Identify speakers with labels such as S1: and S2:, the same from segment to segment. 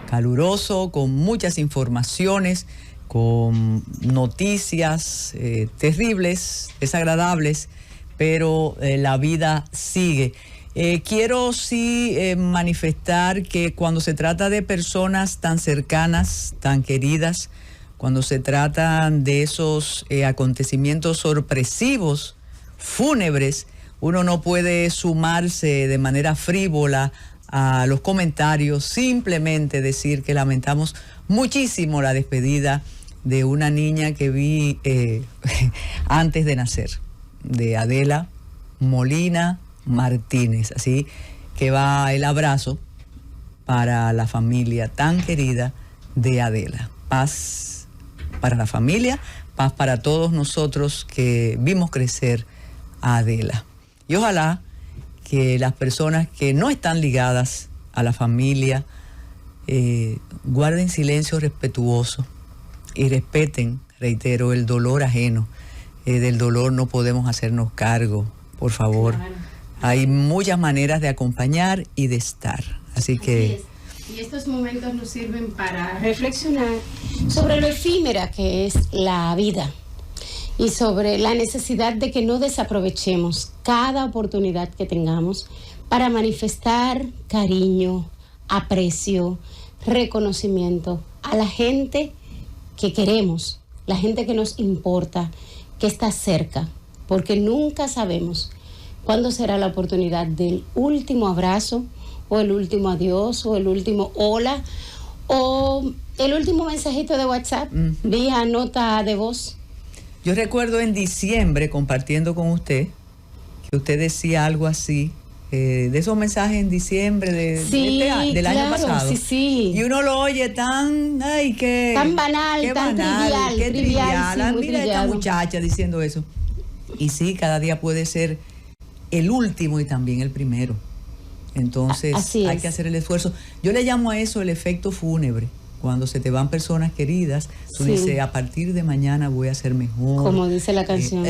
S1: caluroso, con muchas informaciones, con noticias terribles, desagradables, pero la vida sigue. Quiero sí manifestar que cuando se trata de personas tan cercanas, tan queridas, cuando se trata de esos acontecimientos sorpresivos, fúnebres, uno no puede sumarse de manera frívola a los comentarios, simplemente decir que lamentamos muchísimo la despedida de una niña que vi antes de nacer, de Adela Molina Martínez. Así que va el abrazo para la familia tan querida de Adela. Paz para la familia, paz para todos nosotros que vimos crecer a Adela. Y ojalá que las personas que no están ligadas a la familia guarden silencio respetuoso y respeten, reitero, el dolor ajeno. Del dolor no podemos hacernos cargo, por favor. Claro. Hay muchas maneras de acompañar y de estar. Así que...
S2: Y estos momentos nos sirven para reflexionar sobre lo efímera que es la vida y sobre la necesidad de que no desaprovechemos cada oportunidad que tengamos para manifestar cariño, aprecio, reconocimiento a la gente que queremos, la gente que nos importa, que está cerca, porque nunca sabemos cuándo será la oportunidad del último abrazo, o el último adiós, o el último hola, o el último mensajito de WhatsApp, vía nota de voz.
S1: Yo recuerdo en diciembre, compartiendo con usted, que usted decía algo así, de esos mensajes en diciembre del año pasado.
S2: Sí.
S1: Y uno lo oye tan,
S2: tan banal,
S1: qué
S2: tan
S1: banal, qué trivial.
S2: Sí,
S1: mira esta muchacha diciendo eso. Y sí, cada día puede ser el último y también el primero. Entonces hay que hacer el esfuerzo. Yo le llamo a eso el efecto fúnebre. Cuando se te van personas queridas, tú dices, a partir de mañana voy a ser mejor.
S2: Como dice la canción.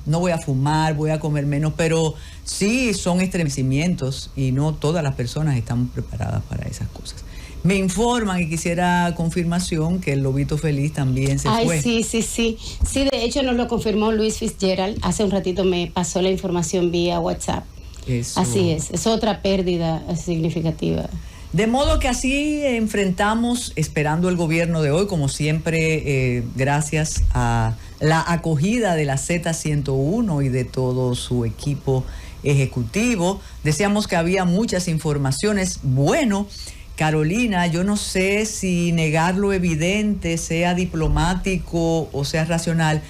S1: No voy a fumar, voy a comer menos, pero sí son estremecimientos y no todas las personas estamos preparadas para esas cosas. Me informan y quisiera confirmación que el lobito feliz también se fue.
S2: Sí. Sí, de hecho nos lo confirmó Luis Fitzgerald. Hace un ratito me pasó la información vía WhatsApp. Eso. Así es otra pérdida significativa.
S1: De modo que así enfrentamos, esperando el gobierno de hoy, como siempre, gracias a la acogida de la Z101 y de todo su equipo ejecutivo. Decíamos que había muchas informaciones. Bueno, Carolina, yo no sé si negar lo evidente, sea diplomático o sea racional,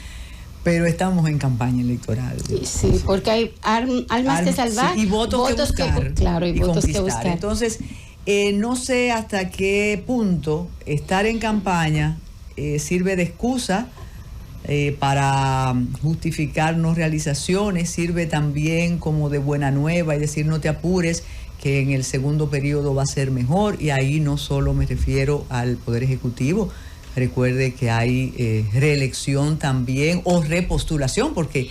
S1: pero estamos en campaña electoral.
S2: Sí, porque hay almas que salvar
S1: y votos que buscar.
S2: Claro, y votos
S1: conquistar.
S2: Que buscar.
S1: Entonces, no sé hasta qué punto estar en campaña sirve de excusa para justificar no realizaciones, sirve también como de buena nueva y decir no te apures, que en el segundo periodo va a ser mejor. Y ahí no solo me refiero al Poder Ejecutivo. Recuerde que hay reelección también o repostulación, porque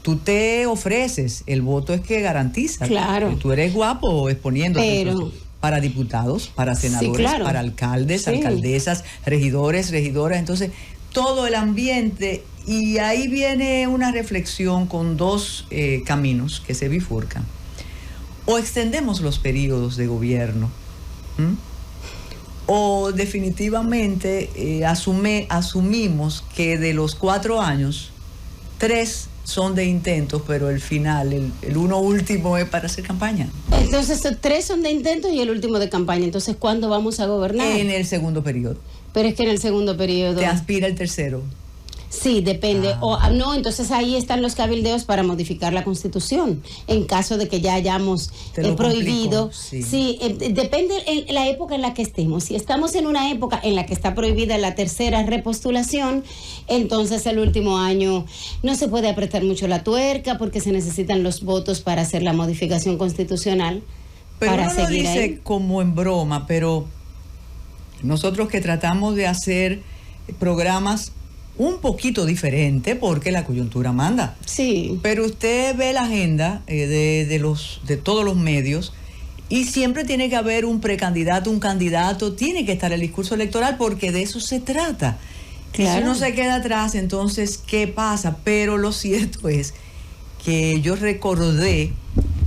S1: tú te ofreces, el voto es que garantiza.
S2: Claro.
S1: Tú eres guapo exponiéndote.
S2: Pero
S1: para diputados, para senadores, para alcaldes, alcaldesas, regidores, regidoras. Entonces, todo el ambiente. Y ahí viene una reflexión con dos caminos que se bifurcan. O extendemos los periodos de gobierno, o definitivamente asumimos que de los 4 años, 3 son de intentos, pero el final, el uno último es para hacer campaña.
S2: Entonces 3 son de intentos y el último de campaña. Entonces, ¿cuándo vamos a gobernar?
S1: En el segundo periodo.
S2: Pero es que en el segundo periodo...
S1: ¿Te aspira el tercero?
S2: Sí, depende. No, entonces ahí están los cabildeos para modificar la Constitución, en caso de que ya hayamos prohibido. Sí, depende en la época en la que estemos. Si estamos en una época en la que está prohibida la tercera repostulación, entonces el último año no se puede apretar mucho la tuerca porque se necesitan los votos para hacer la modificación constitucional.
S1: Pero
S2: para
S1: uno lo dice ahí como en broma, pero nosotros que tratamos de hacer programas un poquito diferente porque la coyuntura manda.
S2: Sí.
S1: Pero usted ve la agenda de todos los medios Y siempre tiene que haber un precandidato, un candidato, tiene que estar el discurso electoral porque de eso se trata. Claro. Y si uno se queda atrás, entonces, ¿qué pasa? Pero lo cierto es que yo recordé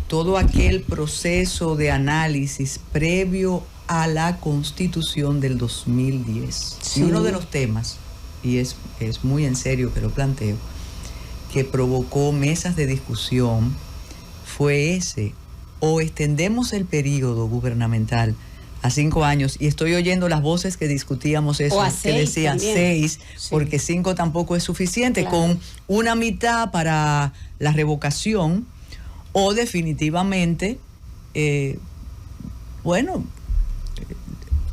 S1: todo aquel proceso de análisis previo a la Constitución del 2010. Sí. Y uno de los temas, y es muy en serio que lo planteo, que provocó mesas de discusión fue ese: o extendemos el periodo gubernamental a 5 años, y estoy oyendo las voces que discutíamos eso, que decían 6, sí, porque 5 tampoco es suficiente, claro, con una mitad para la revocación, o definitivamente,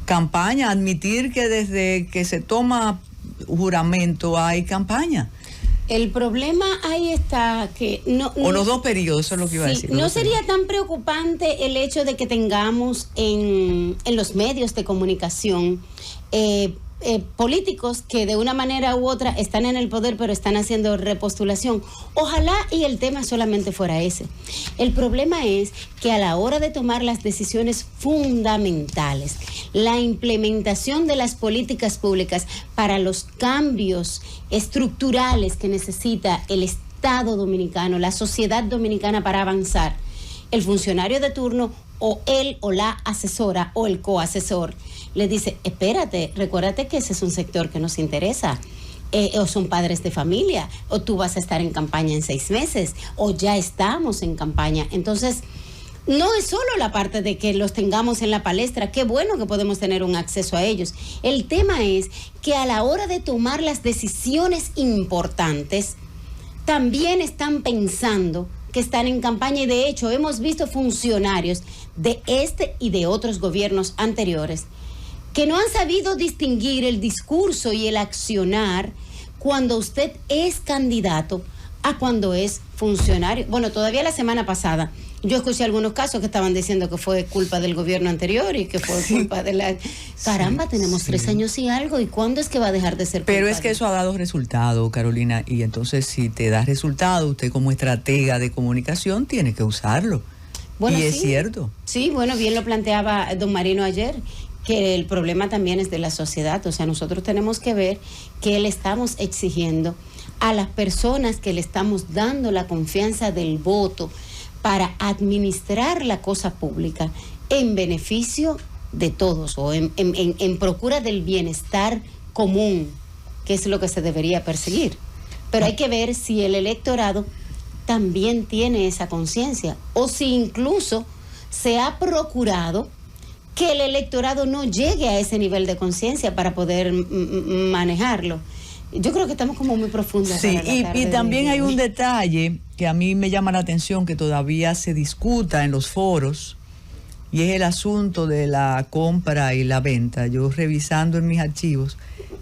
S1: campaña, admitir que desde que se toma juramento hay campaña.
S2: El problema ahí está que
S1: o los 2 periodos, eso es lo que iba a decir.
S2: No sería tan preocupante el hecho de que tengamos en los medios de comunicación políticos que de una manera u otra están en el poder pero están haciendo repostulación. Ojalá y el tema solamente fuera ese. El problema es que a la hora de tomar las decisiones fundamentales, la implementación de las políticas públicas para los cambios estructurales que necesita el Estado dominicano, la sociedad dominicana para avanzar, el funcionario de turno o él o la asesora o el coasesor le dice: espérate, recuérdate que ese es un sector que nos interesa, o son padres de familia, o tú vas a estar en campaña en 6 meses, o ya estamos en campaña. Entonces, no es solo la parte de que los tengamos en la palestra, qué bueno que podemos tener un acceso a ellos. El tema es que a la hora de tomar las decisiones importantes, también están pensando que están en campaña, y de hecho hemos visto funcionarios de este y de otros gobiernos anteriores que no han sabido distinguir el discurso y el accionar cuando usted es candidato a cuando es funcionario. Bueno, todavía la semana pasada yo escuché algunos casos que estaban diciendo que fue culpa del gobierno anterior y que fue culpa de la... Caramba, tenemos 3 años y algo, ¿y cuándo es que va a dejar de ser culpa?
S1: Pero es que eso ha dado resultado, Carolina, y entonces si te da resultado, usted como estratega de comunicación tiene que usarlo. Bueno, y es cierto.
S2: Sí, bueno, bien lo planteaba don Marino ayer, que el problema también es de la sociedad. O sea, nosotros tenemos que ver que le estamos exigiendo a las personas que le estamos dando la confianza del voto para administrar la cosa pública en beneficio de todos, o en procura del bienestar común, que es lo que se debería perseguir. Pero hay que ver si el electorado también tiene esa conciencia, o si incluso se ha procurado que el electorado no llegue a ese nivel de conciencia para poder manejarlo. Yo creo que estamos como muy profundas.
S1: Sí, y también hay un detalle que a mí me llama la atención, que todavía se discuta en los foros, y es el asunto de la compra y la venta. Yo, revisando en mis archivos,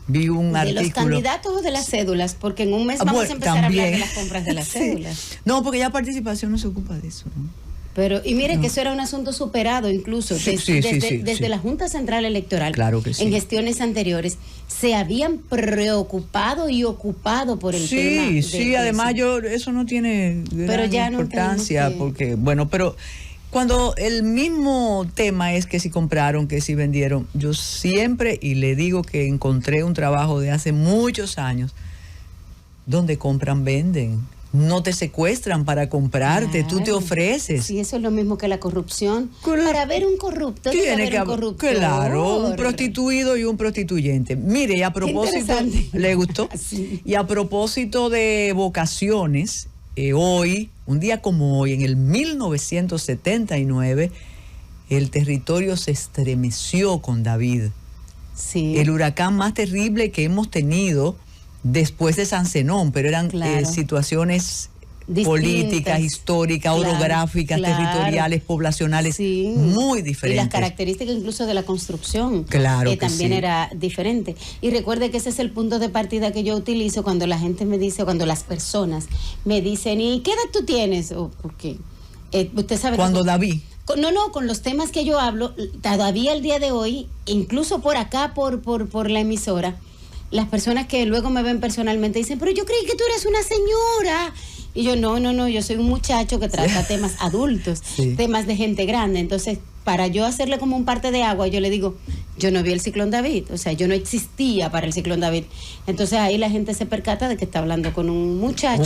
S1: vi un artículo... ¿De los
S2: candidatos o de las cédulas? Porque en un mes vamos a empezar a hablar de las compras de las cédulas.
S1: Sí. No, porque ya Participación no se ocupa de eso, ¿no?
S2: Pero, y mire que eso era un asunto superado incluso desde la Junta Central Electoral.
S1: Claro que sí.
S2: En gestiones anteriores se habían preocupado y ocupado por el tema.
S1: Sí, además eso no tiene gran importancia, porque, bueno, pero cuando el mismo tema es que si compraron, que si vendieron, yo siempre, y le digo que encontré un trabajo de hace muchos años, donde compran, venden. No te secuestran para comprarte, claro, tú te ofreces.
S2: Sí, eso es lo mismo que la corrupción. Para ver un corrupto, tiene que haber un corruptor.
S1: Claro, un prostituido y un prostituyente. Mire, y a propósito, ¿le gustó? Sí. Y a propósito de vocaciones, hoy, un día como hoy, en el 1979, el territorio se estremeció con David.
S2: Sí.
S1: El huracán más terrible que hemos tenido después de San Zenón, pero eran situaciones distintas, políticas, históricas, orográficas, territoriales, poblacionales, muy diferentes.
S2: Y las características incluso de la construcción, también era diferente. Y recuerde que ese es el punto de partida que yo utilizo cuando la gente me dice, cuando las personas me dicen: ¿y qué edad tú tienes? Porque usted sabe...
S1: Cuando David...
S2: No, con los temas que yo hablo, todavía el día de hoy, incluso por acá, por la emisora, las personas que luego me ven personalmente dicen: pero yo creí que tú eras una señora. Y yo, no, yo soy un muchacho que trata temas adultos, temas de gente grande. Entonces, para yo hacerle como un parte de agua, yo le digo, yo no vi el ciclón David, o sea, yo no existía para el ciclón David. Entonces ahí la gente se percata de que está hablando con un muchacho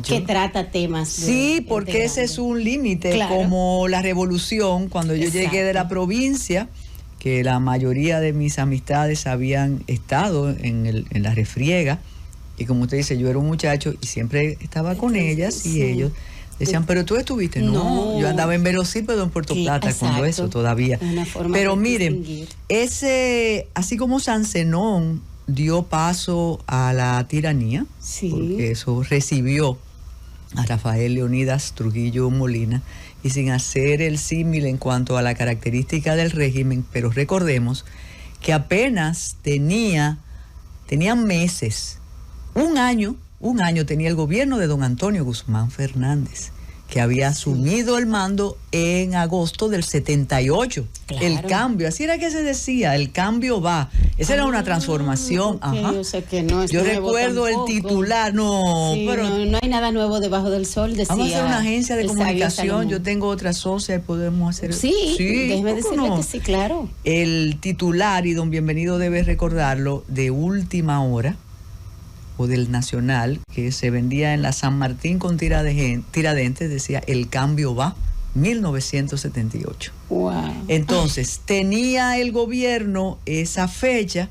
S2: que trata temas.
S1: Sí, porque ese es un límite, como la revolución, cuando yo llegué de la provincia, que la mayoría de mis amistades habían estado en la refriega, y como usted dice, yo era un muchacho y siempre estaba con ellas y ellos decían, pero tú estuviste. No, yo andaba en Velocir, pero en Puerto Plata, cuando eso todavía. Pero miren, así como San Zenón dio paso a la tiranía, porque eso recibió a Rafael Leonidas Trujillo Molina, y sin hacer el símil en cuanto a la característica del régimen, pero recordemos que apenas tenían meses, un año tenía el gobierno de don Antonio Guzmán Fernández, que había asumido el mando en agosto del 78. El cambio, así era que se decía, el cambio va. Esa era una transformación.
S2: O sea que no es
S1: yo recuerdo tampoco el titular,
S2: pero no hay nada nuevo debajo del sol, decía.
S1: Vamos a hacer una agencia de comunicación, yo tengo otra socia y podemos hacer.
S2: Sí, déjeme decirle que sí, claro.
S1: El titular, y don Bienvenido debe recordarlo, de Última Hora, o del Nacional, que se vendía en la San Martín con Tiradentes, decía, el cambio va, 1978.
S2: Wow.
S1: Entonces, tenía el gobierno esa fecha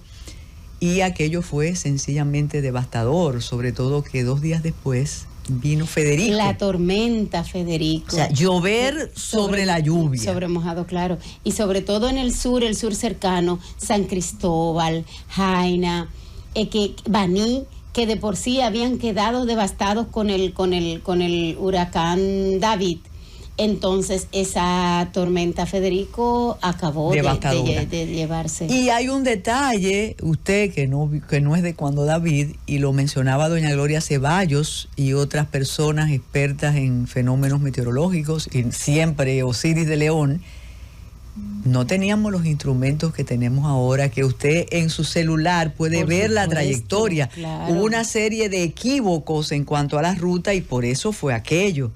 S1: y aquello fue sencillamente devastador, sobre todo que 2 días después vino Federico.
S2: La tormenta Federico.
S1: O sea, llover sobre la lluvia.
S2: Sobre mojado, claro. Y sobre todo en el sur cercano, San Cristóbal, Jaina, Baní, que de por sí habían quedado devastados con el huracán David. Entonces esa tormenta Federico acabó de llevarse.
S1: Y hay un detalle, usted que no es de cuando David, y lo mencionaba doña Gloria Ceballos y otras personas expertas en fenómenos meteorológicos, y siempre Osiris de León, no teníamos los instrumentos que tenemos ahora, que usted en su celular puede ver la trayectoria.
S2: Claro.
S1: Hubo una serie de equívocos en cuanto a la ruta y por eso fue aquello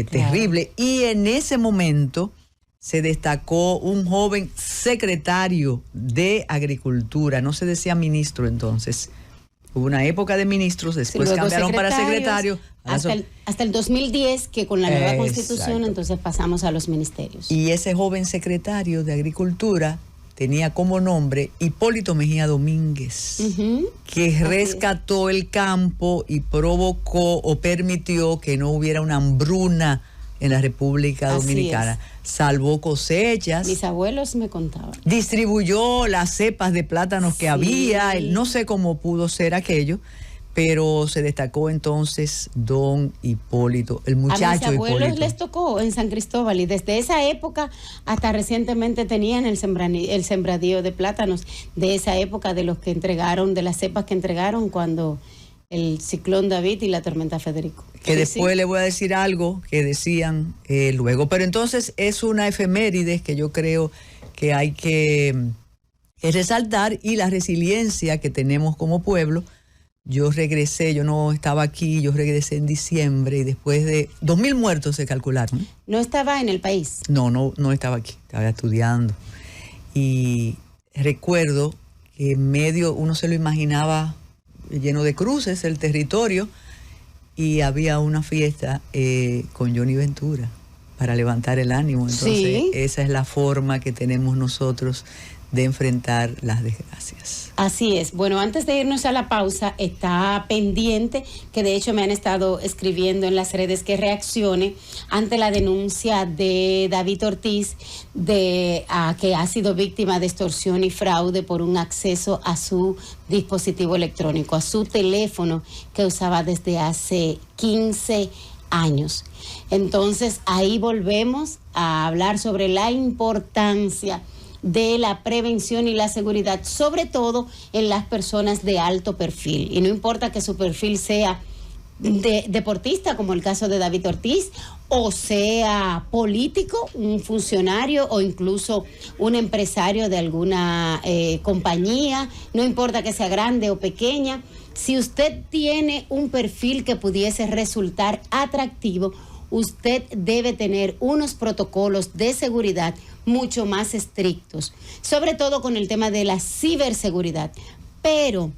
S1: terrible. Y en ese momento se destacó un joven secretario de Agricultura, no se decía ministro entonces. Hubo una época de ministros, después cambiaron para secretario.
S2: Hasta el 2010, que con la nueva constitución, entonces pasamos a los ministerios.
S1: Y ese joven secretario de Agricultura tenía como nombre Hipólito Mejía Domínguez, que rescató el campo y provocó o permitió que no hubiera una hambruna en la República Dominicana. Salvó cosechas.
S2: Mis abuelos me contaban.
S1: Distribuyó las cepas de plátanos que había. No sé cómo pudo ser aquello, pero se destacó entonces don Hipólito, el muchacho Hipólito.
S2: A mis abuelos les tocó en San Cristóbal y desde esa época hasta recientemente tenían el sembradío de plátanos de esa época, de los que entregaron, de las cepas que entregaron cuando el ciclón David y la tormenta Federico.
S1: Que después le voy a decir algo que decían luego. Pero entonces es una efeméride que yo creo que hay que resaltar, y la resiliencia que tenemos como pueblo. Yo regresé, yo no estaba aquí, yo regresé en diciembre y después de 2.000 muertos se calcularon.
S2: ¿No estaba en el país?
S1: No estaba aquí, estaba estudiando. Y recuerdo que en medio uno se lo imaginaba lleno de cruces el territorio, y había una fiesta con Johnny Ventura para levantar el ánimo. Entonces esa es la forma que tenemos nosotros de enfrentar las desgracias.
S2: Así es. Bueno, antes de irnos a la pausa, está pendiente, que de hecho me han estado escribiendo en las redes, que reaccione ante la denuncia de David Ortiz que ha sido víctima de extorsión y fraude por un acceso a su dispositivo electrónico, a su teléfono que usaba desde hace 15 años. Entonces ahí volvemos a hablar sobre la importancia de la prevención y la seguridad, sobre todo en las personas de alto perfil. Y no importa que su perfil sea deportista, como el caso de David Ortiz, o sea político, un funcionario o incluso un empresario de alguna compañía, no importa que sea grande o pequeña, Si usted tiene un perfil que pudiese resultar atractivo, usted debe tener unos protocolos de seguridad mucho más estrictos, sobre todo con el tema de la ciberseguridad. Pero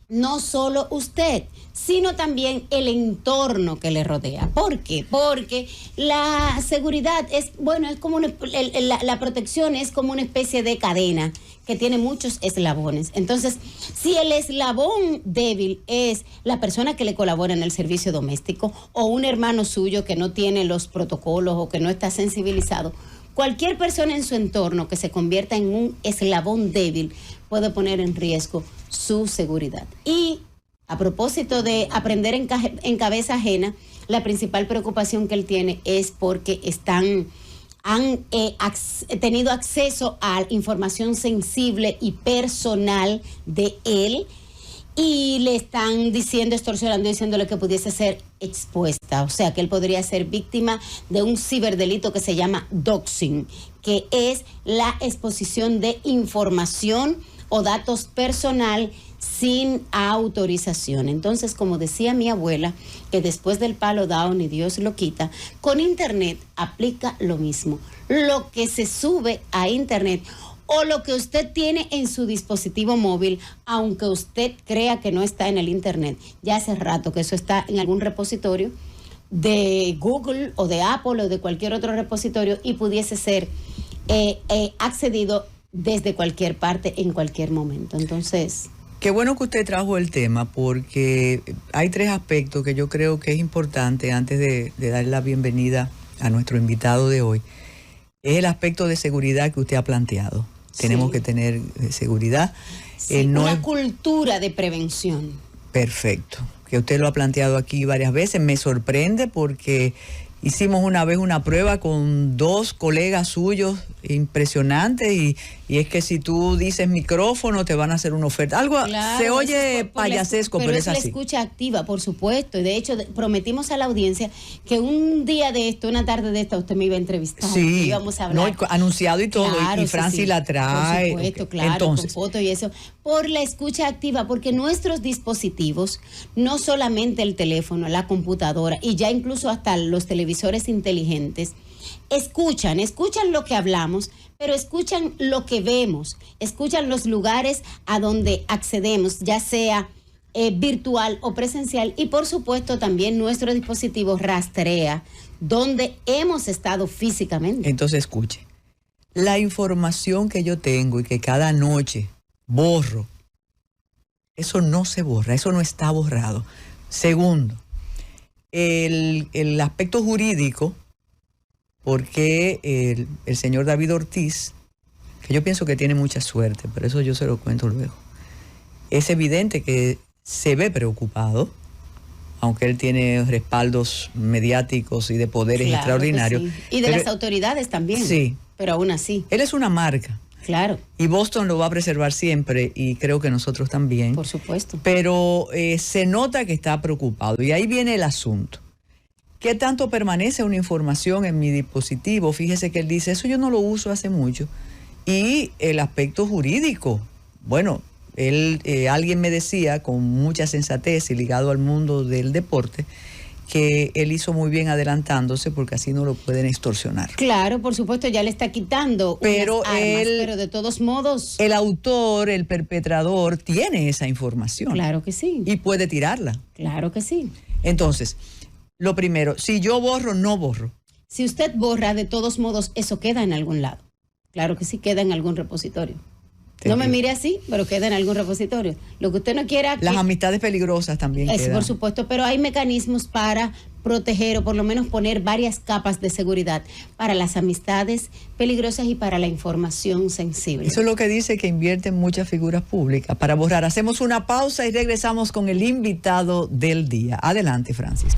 S2: no solo usted, sino también el entorno que le rodea. ¿Por qué? Porque la seguridad es como la protección es como una especie de cadena que tiene muchos eslabones. Entonces, si el eslabón débil es la persona que le colabora en el servicio doméstico o un hermano suyo que no tiene los protocolos o que no está sensibilizado, cualquier persona en su entorno que se convierta en un eslabón débil puede poner en riesgo su seguridad. Y a propósito de aprender en cabeza ajena, la principal preocupación que él tiene es porque han tenido acceso a información sensible y personal de él y le están extorsionando, diciéndole que pudiese ser expuesta. O sea, que él podría ser víctima de un ciberdelito que se llama doxing, que es la exposición de información o datos personal sin autorización. Entonces, como decía mi abuela, que después del palo dado ni Dios lo quita, con Internet aplica lo mismo. Lo que se sube a Internet o lo que usted tiene en su dispositivo móvil, aunque usted crea que no está en el Internet, ya hace rato que eso está en algún repositorio de Google o de Apple o de cualquier otro repositorio y pudiese ser accedido desde cualquier parte, en cualquier momento. Entonces,
S1: qué bueno que usted trajo el tema, porque hay 3 aspectos que yo creo que es importante antes de dar la bienvenida a nuestro invitado de hoy. Es el aspecto de seguridad que usted ha planteado. Sí. Tenemos que tener seguridad.
S2: Sí, una cultura de prevención.
S1: Perfecto. Que usted lo ha planteado aquí varias veces. Me sorprende porque hicimos una vez una prueba con 2 colegas suyos impresionantes y es que si tú dices micrófono te van a hacer una oferta. Algo claro, se oye payasesco, pero es así.
S2: Pero es la escucha activa, por supuesto. Y de hecho prometimos a la audiencia que un día de esto, una tarde de esta, usted me iba a entrevistar.
S1: Sí,
S2: íbamos a hablar.
S1: No, anunciado y todo.
S2: Claro,
S1: y Francis la trae.
S2: Por supuesto, claro, entonces, con fotos y eso. Por la escucha activa, porque nuestros dispositivos, no solamente el teléfono, la computadora y ya incluso hasta los televisores inteligentes, escuchan lo que hablamos, pero escuchan lo que vemos, escuchan los lugares a donde accedemos, ya sea virtual o presencial, y por supuesto también nuestro dispositivo rastrea donde hemos estado físicamente.
S1: Entonces escuche, la información que yo tengo y que cada noche borro, eso no se borra, eso no está borrado. Segundo, el aspecto jurídico, porque el señor David Ortiz, que yo pienso que tiene mucha suerte, pero eso yo se lo cuento luego, es evidente que se ve preocupado, aunque él tiene respaldos mediáticos y de poderes extraordinarios.
S2: Sí. Y de las autoridades también.
S1: Sí.
S2: Pero aún así.
S1: Él es una marca.
S2: Claro.
S1: Y Boston lo va a preservar siempre y creo que nosotros también.
S2: Por supuesto.
S1: Pero se nota que está preocupado y ahí viene el asunto. ¿Qué tanto permanece una información en mi dispositivo? Fíjese que él dice, eso yo no lo uso hace mucho. Y el aspecto jurídico, bueno, alguien me decía con mucha sensatez y ligado al mundo del deporte, que él hizo muy bien adelantándose porque así no lo pueden extorsionar.
S2: Claro, por supuesto, ya le está quitando
S1: pero
S2: unas armas, pero de todos modos...
S1: El autor, el perpetrador, tiene esa información.
S2: Claro que sí.
S1: Y puede tirarla.
S2: Claro que sí.
S1: Entonces, lo primero, si yo borro, no borro.
S2: Si usted borra, de todos modos, eso queda en algún lado. Claro que sí, queda en algún repositorio. No me mire así, pero queda en algún repositorio. Lo que usted no quiera...
S1: Las amistades peligrosas también quedan.
S2: Por supuesto, pero hay mecanismos para proteger o por lo menos poner varias capas de seguridad para las amistades peligrosas y para la información sensible.
S1: Eso es lo que dice que invierten muchas figuras públicas para borrar. Hacemos una pausa y regresamos con el invitado del día. Adelante, Francis.